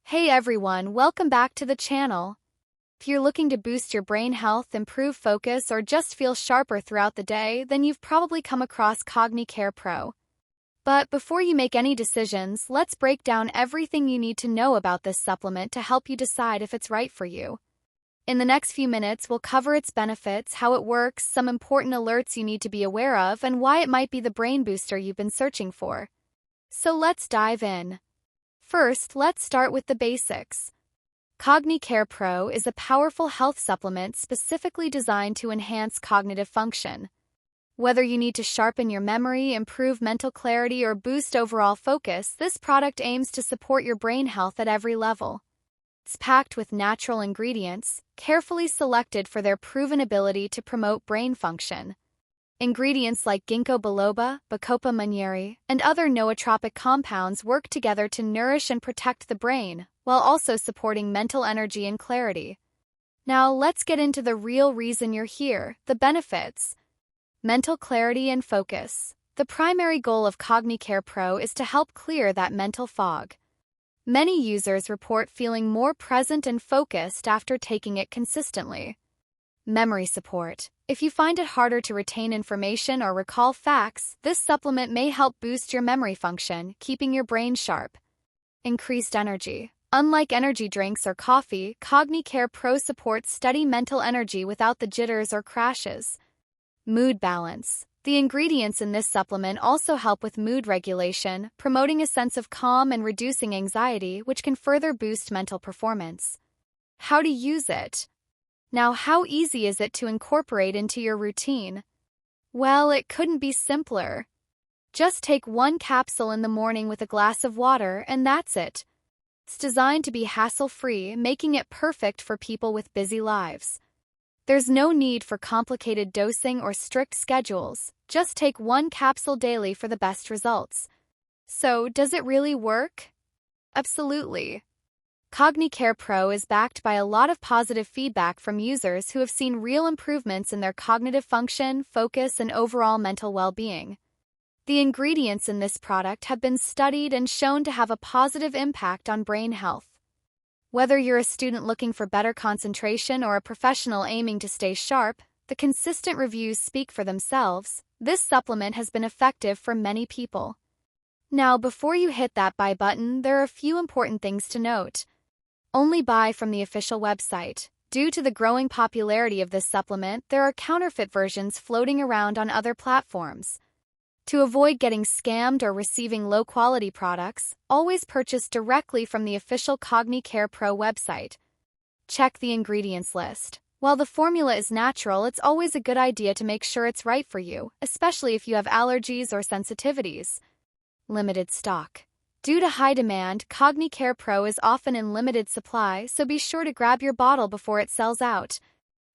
Hey everyone, welcome back to the channel. If you're looking to boost your brain health, improve focus, or just feel sharper throughout the day, then you've probably come across CogniCare Pro. But before you make any decisions, let's break down everything you need to know about this supplement to help you decide if it's right for you. In the next few minutes, we'll cover its benefits, how it works, some important alerts you need to be aware of, and why it might be the brain booster you've been searching for. So let's dive in. First, let's start with the basics. CogniCare Pro is a powerful health supplement specifically designed to enhance cognitive function. Whether you need to sharpen your memory, improve mental clarity, or boost overall focus, this product aims to support your brain health at every level. It's packed with natural ingredients, carefully selected for their proven ability to promote brain function. Ingredients like ginkgo biloba, bacopa monnieri, and other nootropic compounds work together to nourish and protect the brain, while also supporting mental energy and clarity. Now let's get into the real reason you're here, the benefits. Mental clarity and focus. The primary goal of CogniCare Pro is to help clear that mental fog. Many users report feeling more present and focused after taking it consistently. Memory support. If you find it harder to retain information or recall facts, this supplement may help boost your memory function, keeping your brain sharp. Increased energy. Unlike energy drinks or coffee, CogniCare Pro supports steady mental energy without the jitters or crashes. Mood balance. The ingredients in this supplement also help with mood regulation, promoting a sense of calm and reducing anxiety, which can further boost mental performance. How to use it? Now, how easy is it to incorporate into your routine? Well, it couldn't be simpler. Just take one capsule in the morning with a glass of water, and that's it. It's designed to be hassle-free, making it perfect for people with busy lives. There's no need for complicated dosing or strict schedules. Just take one capsule daily for the best results. So, does it really work? Absolutely. CogniCare Pro is backed by a lot of positive feedback from users who have seen real improvements in their cognitive function, focus, and overall mental well-being. The ingredients in this product have been studied and shown to have a positive impact on brain health. Whether you're a student looking for better concentration or a professional aiming to stay sharp, the consistent reviews speak for themselves. This supplement has been effective for many people. Now, before you hit that buy button, there are a few important things to note. Only buy from the official website. Due to the growing popularity of this supplement, there are counterfeit versions floating around on other platforms. To avoid getting scammed or receiving low-quality products, always purchase directly from the official CogniCare Pro website. Check the ingredients list. While the formula is natural, it's always a good idea to make sure it's right for you, especially if you have allergies or sensitivities. Limited stock. Due to high demand, CogniCare Pro is often in limited supply, so be sure to grab your bottle before it sells out.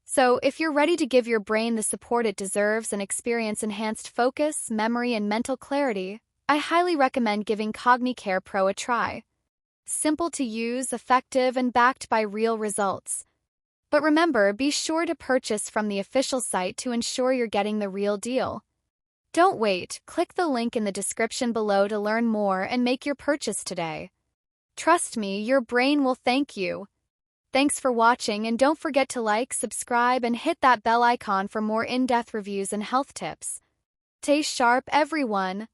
So, if you're ready to give your brain the support it deserves and experience enhanced focus, memory, and mental clarity, I highly recommend giving CogniCare Pro a try. Simple to use, effective, and backed by real results. But remember, be sure to purchase from the official site to ensure you're getting the real deal. Don't wait, click the link in the description below to learn more and make your purchase today. Trust me, your brain will thank you. Thanks for watching, and don't forget to like, subscribe, and hit that bell icon for more in-depth reviews and health tips. Stay sharp, everyone!